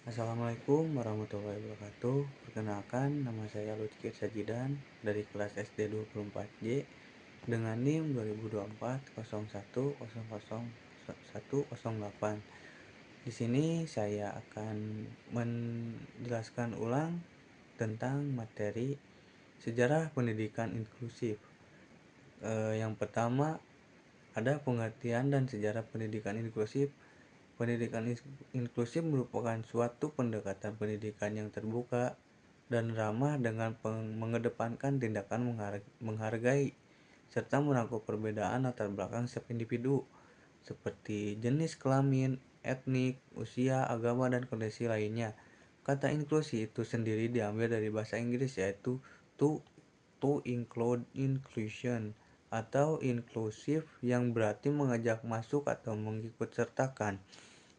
Assalamualaikum warahmatullahi wabarakatuh. Perkenalkan, nama saya Lutfi Sajidan dari kelas SD 24J dengan NIM 2024 01001108. Di sini saya akan menjelaskan ulang tentang materi sejarah pendidikan inklusif. Yang pertama ada pengertian dan sejarah pendidikan inklusif. Pendidikan inklusif merupakan suatu pendekatan pendidikan yang terbuka dan ramah dengan mengedepankan tindakan menghargai serta merangkul perbedaan latar belakang setiap individu seperti jenis kelamin, etnik, usia, agama, dan kondisi lainnya. Kata inklusi itu sendiri diambil dari bahasa Inggris yaitu to include, inclusion, atau inklusif yang berarti mengajak masuk atau mengikut sertakan.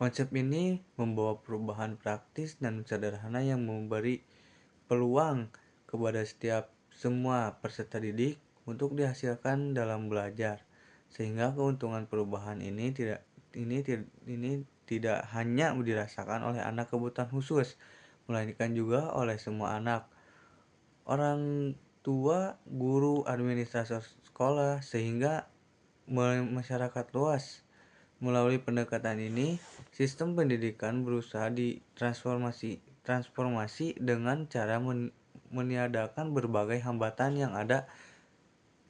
Konsep ini membawa perubahan praktis dan sederhana yang memberi peluang kepada semua peserta didik untuk dihasilkan dalam belajar, sehingga keuntungan perubahan ini tidak hanya dirasakan oleh anak kebutuhan khusus, melainkan juga oleh semua anak, orang tua, guru, administrator sekolah, sehingga masyarakat luas. Melalui pendekatan ini, sistem pendidikan berusaha transformasi dengan cara meniadakan berbagai hambatan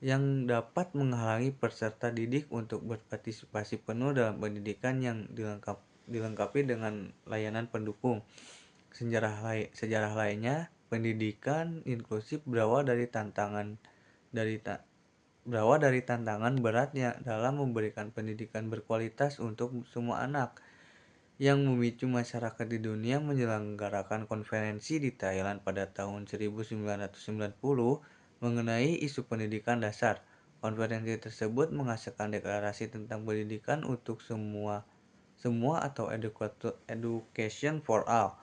yang dapat menghalangi peserta didik untuk berpartisipasi penuh dalam pendidikan yang dilengkapi dengan layanan pendukung. Sejarah lainnya, pendidikan inklusif berawal dari tantangan beratnya dalam memberikan pendidikan berkualitas untuk semua anak, yang memicu masyarakat di dunia menyelenggarakan konferensi di Thailand pada tahun 1990 mengenai isu pendidikan dasar. Konferensi tersebut menghasilkan deklarasi tentang pendidikan untuk semua atau education for all,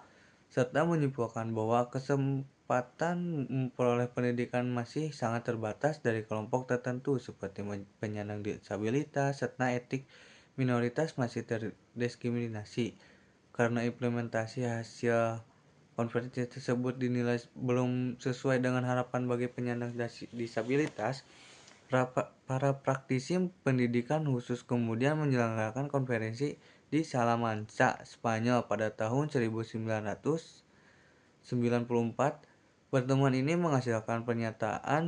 serta menyimpulkan bahwa kesempatan memperoleh pendidikan masih sangat terbatas dari kelompok tertentu seperti penyandang disabilitas serta etnik minoritas masih terdiskriminasi. Karena implementasi hasil konferensi tersebut dinilai belum sesuai dengan harapan bagi penyandang disabilitas, para praktisi pendidikan khusus kemudian menyelenggarakan konferensi di Salamanca, Spanyol pada tahun 1994. Pertemuan ini menghasilkan pernyataan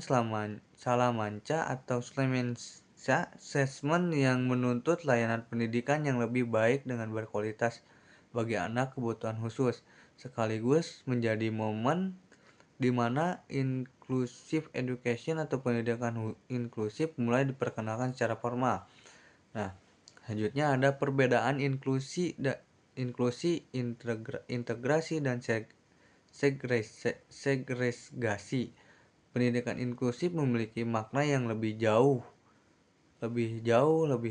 Salamanca atau Slemensa Assessment yang menuntut layanan pendidikan yang lebih baik dengan berkualitas bagi anak kebutuhan khusus, sekaligus menjadi momen di mana inclusive education atau pendidikan inklusif mulai diperkenalkan secara formal. Nah, selanjutnya ada perbedaan inklusi, integrasi, dan segregasi. Pendidikan inklusif memiliki makna yang lebih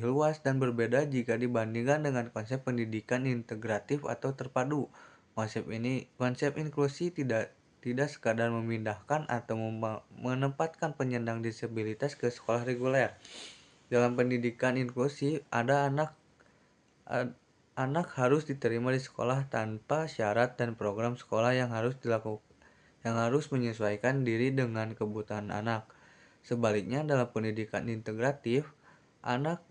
luas dan berbeda jika dibandingkan dengan konsep pendidikan integratif atau terpadu. Konsep inklusi tidak sekadar memindahkan atau menempatkan penyandang disabilitas ke sekolah reguler. Dalam pendidikan inklusif, anak harus diterima di sekolah tanpa syarat dan program sekolah yang harus menyesuaikan diri dengan kebutuhan anak. Sebaliknya, dalam pendidikan integratif, anak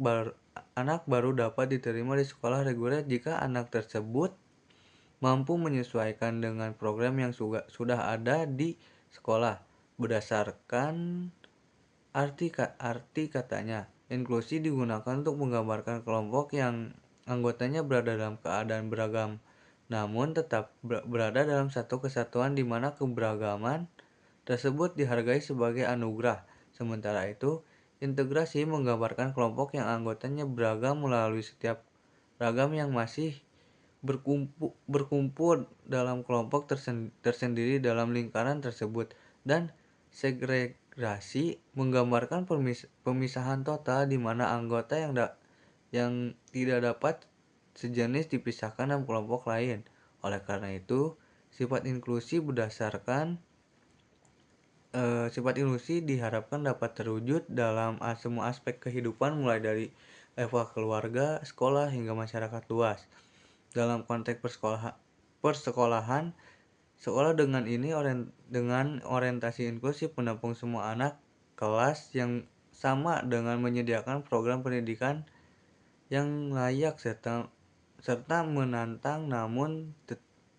baru dapat diterima di sekolah reguler jika anak tersebut mampu menyesuaikan dengan program yang sudah ada di sekolah. Berdasarkan arti katanya, inklusi digunakan untuk menggambarkan kelompok yang anggotanya berada dalam keadaan beragam, namun tetap berada dalam satu kesatuan di mana keberagaman tersebut dihargai sebagai anugerah. Sementara itu, integrasi menggambarkan kelompok yang anggotanya beragam melalui setiap ragam yang masih berkumpul dalam kelompok tersendiri dalam lingkaran tersebut. Dan segregasi menggambarkan pemisahan total di mana anggota yang tidak dapat sejenis dipisahkan dalam kelompok lain. Oleh karena itu, sifat inklusi diharapkan dapat terwujud dalam semua aspek kehidupan, mulai dari level keluarga, sekolah, hingga masyarakat luas. Dalam konteks persekolahan. Sekolah dengan orientasi inklusif menampung semua anak kelas yang sama dengan menyediakan program pendidikan yang layak serta menantang namun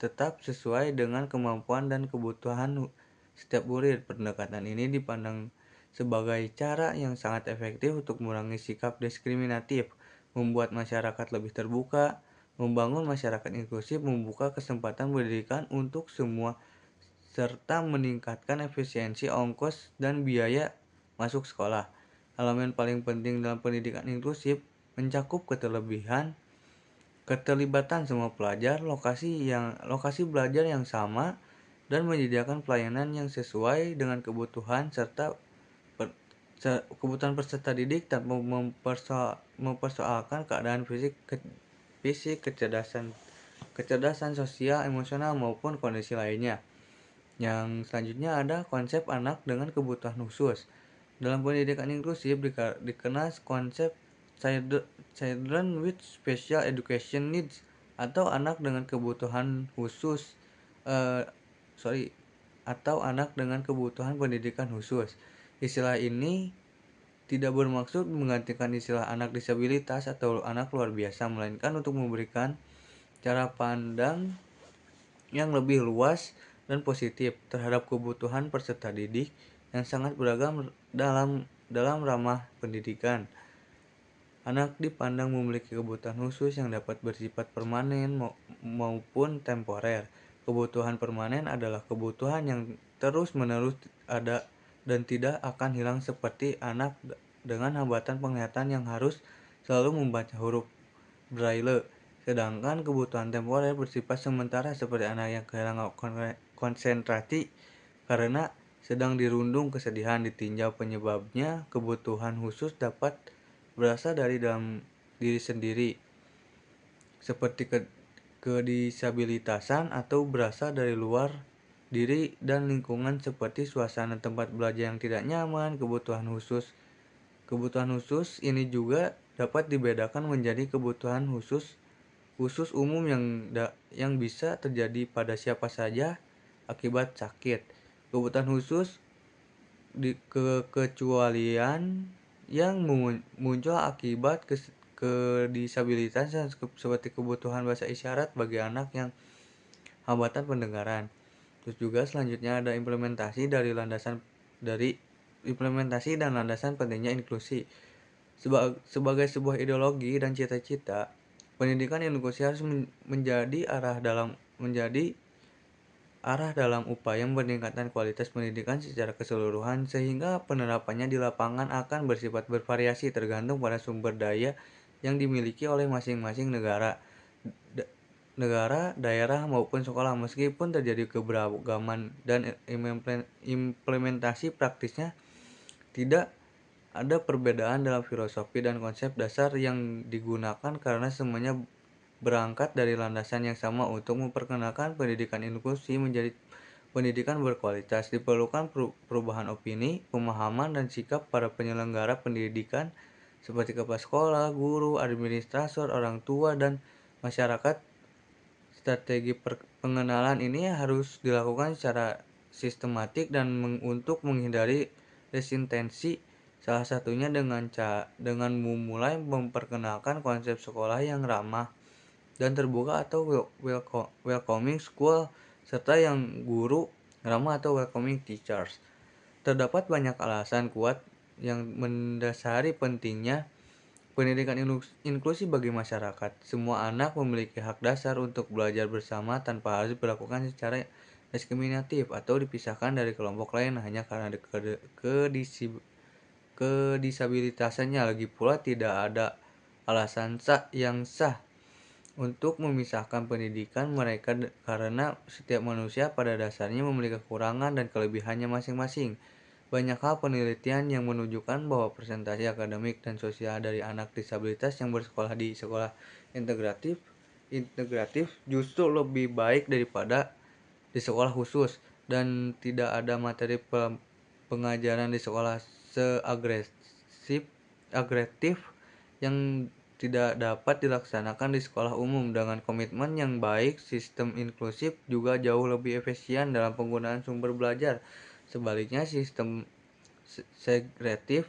tetap sesuai dengan kemampuan dan kebutuhan setiap murid. Pendekatan ini dipandang sebagai cara yang sangat efektif untuk mengurangi sikap diskriminatif, membuat masyarakat lebih terbuka, membangun masyarakat inklusif, membuka kesempatan pendidikan untuk semua, serta meningkatkan efisiensi ongkos dan biaya masuk sekolah. Elemen paling penting dalam pendidikan inklusif mencakup keterlibatan semua pelajar, lokasi belajar yang sama, dan menyediakan pelayanan yang sesuai dengan kebutuhan kebutuhan peserta didik tanpa mempersoalkan keadaan fisik, kecerdasan sosial, emosional maupun kondisi lainnya. Yang selanjutnya ada konsep anak dengan kebutuhan khusus. Dalam pendidikan inklusif dikenal konsep children with special education needs atau anak dengan kebutuhan khusus eh, sorry atau anak dengan kebutuhan pendidikan khusus. Istilah ini tidak bermaksud menggantikan istilah anak disabilitas atau anak luar biasa, melainkan untuk memberikan cara pandang yang lebih luas dan positif terhadap kebutuhan peserta didik yang sangat beragam dalam ramah pendidikan. Anak dipandang memiliki kebutuhan khusus yang dapat bersifat permanen maupun temporer. Kebutuhan permanen adalah kebutuhan yang terus-menerus ada dan tidak akan hilang, seperti anak dengan hambatan penglihatan yang harus selalu membaca huruf Braille. Sedangkan kebutuhan temporer bersifat sementara, seperti anak yang kehilangan konsentrasi karena sedang dirundung kesedihan ditinjau penyebabnya. Kebutuhan khusus dapat berasal dari dalam diri sendiri, seperti kedisabilitasan, atau berasal dari luar diri dan lingkungan seperti suasana tempat belajar yang tidak nyaman. Kebutuhan khusus ini juga dapat dibedakan menjadi kebutuhan khusus umum yang bisa terjadi pada siapa saja akibat sakit. Kebutuhan khusus kekecualian yang muncul akibat kedisabilitasan, seperti kebutuhan bahasa isyarat bagi anak yang hambatan pendengaran. Terus juga selanjutnya ada implementasi dan landasan pentingnya inklusi. Sebagai sebuah ideologi dan cita-cita, pendidikan inklusi harus menjadi arah dalam upaya meningkatkan kualitas pendidikan secara keseluruhan, sehingga penerapannya di lapangan akan bersifat bervariasi tergantung pada sumber daya yang dimiliki oleh masing-masing negara, daerah maupun sekolah. Meskipun terjadi keberagaman dan implementasi praktisnya tidak ada perbedaan dalam filosofi dan konsep dasar yang digunakan, karena semuanya berangkat dari landasan yang sama untuk memperkenalkan pendidikan inklusi menjadi pendidikan berkualitas. Diperlukan perubahan opini, pemahaman, dan sikap para penyelenggara pendidikan seperti kepala sekolah, guru, administrator, orang tua, dan masyarakat. Strategi pengenalan ini harus dilakukan secara sistematik dan untuk menghindari resistensi, salah satunya dengan memulai memperkenalkan konsep sekolah yang ramah dan terbuka atau welcoming school, serta yang guru ramah atau welcoming teachers. Terdapat banyak alasan kuat yang mendasari pentingnya pendidikan inklusi bagi masyarakat. Semua anak memiliki hak dasar untuk belajar bersama tanpa harus diperlakukan secara diskriminatif atau dipisahkan dari kelompok lain hanya karena kedisabilitasannya. Lagi pula tidak ada alasan yang sah untuk memisahkan pendidikan mereka, karena setiap manusia pada dasarnya memiliki kekurangan dan kelebihannya masing-masing. Banyak hal penelitian yang menunjukkan bahwa presentasi akademik dan sosial dari anak disabilitas yang bersekolah di sekolah integratif justru lebih baik daripada di sekolah khusus, dan tidak ada materi pengajaran di sekolah agresif yang tidak dapat dilaksanakan di sekolah umum. Dengan komitmen yang baik, sistem inklusif juga jauh lebih efisien dalam penggunaan sumber belajar. Sebaliknya, sistem segregatif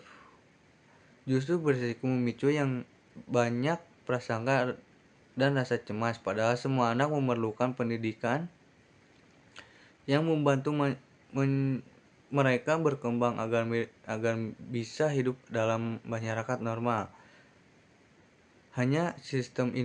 justru berisiko memicu yang banyak prasangka dan rasa cemas, padahal semua anak memerlukan pendidikan yang membantu mereka berkembang agar bisa hidup dalam masyarakat normal. Hanya sistem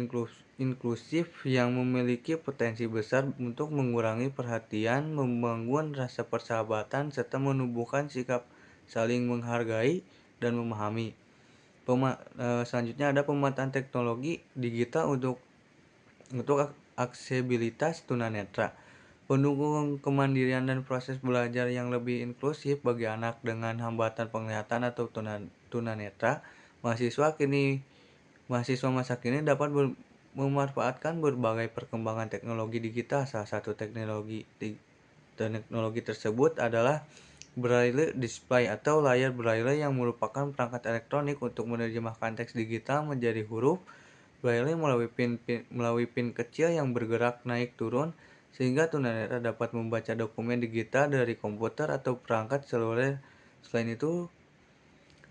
inklusif yang memiliki potensi besar untuk mengurangi perhatian, membangun rasa persahabatan, serta menumbuhkan sikap saling menghargai dan memahami. Selanjutnya ada pemanfaatan teknologi digital untuk aksesibilitas tunanetra. Pendukung kemandirian dan proses belajar yang lebih inklusif bagi anak dengan hambatan penglihatan atau tunanetra. Mahasiswa masa kini dapat memanfaatkan berbagai perkembangan teknologi digital. Salah satu teknologi tersebut adalah Braille display atau layar braille yang merupakan perangkat elektronik untuk menerjemahkan teks digital menjadi huruf Braille melalui pin kecil yang bergerak naik turun sehingga tunanetra dapat membaca dokumen digital dari komputer atau perangkat seluler. Selain itu,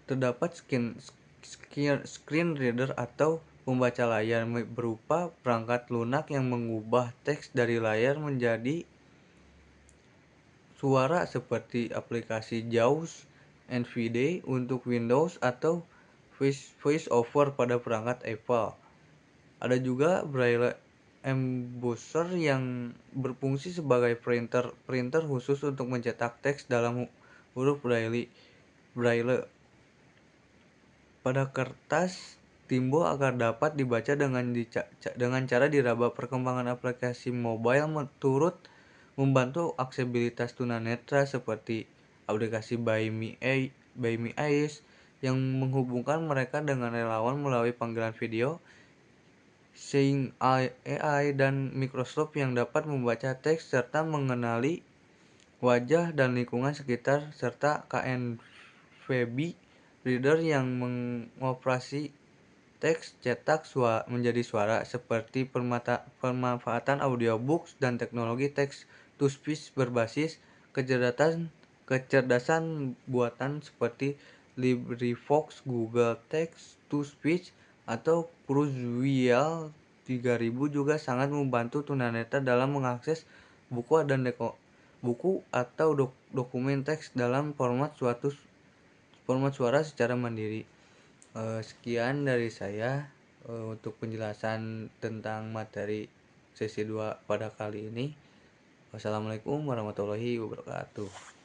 terdapat screen reader atau pembaca layar berupa perangkat lunak yang mengubah teks dari layar menjadi suara seperti aplikasi JAWS NVDA untuk Windows atau VoiceOver pada perangkat Apple. Ada juga Braille Embosser yang berfungsi sebagai printer khusus untuk mencetak teks dalam huruf Braille pada kertas timbul agar dapat dibaca dengan cara diraba. Perkembangan aplikasi mobile turut membantu aksesibilitas tunanetra seperti aplikasi By Me Eyes yang menghubungkan mereka dengan relawan melalui panggilan video, Seeing AI dan Microsoft yang dapat membaca teks serta mengenali wajah dan lingkungan sekitar, serta KNVB Reader yang mengoperasi teks cetak menjadi suara seperti pemanfaatan audiobooks dan teknologi text to speech berbasis kecerdasan buatan seperti LibriVox, Google Text to Speech atau Kurzweil 3000 juga sangat membantu tunanetra dalam mengakses buku atau dokumen teks dalam format suara secara mandiri. Sekian dari saya untuk penjelasan tentang materi sesi 2 pada kali ini. Wassalamualaikum warahmatullahi wabarakatuh.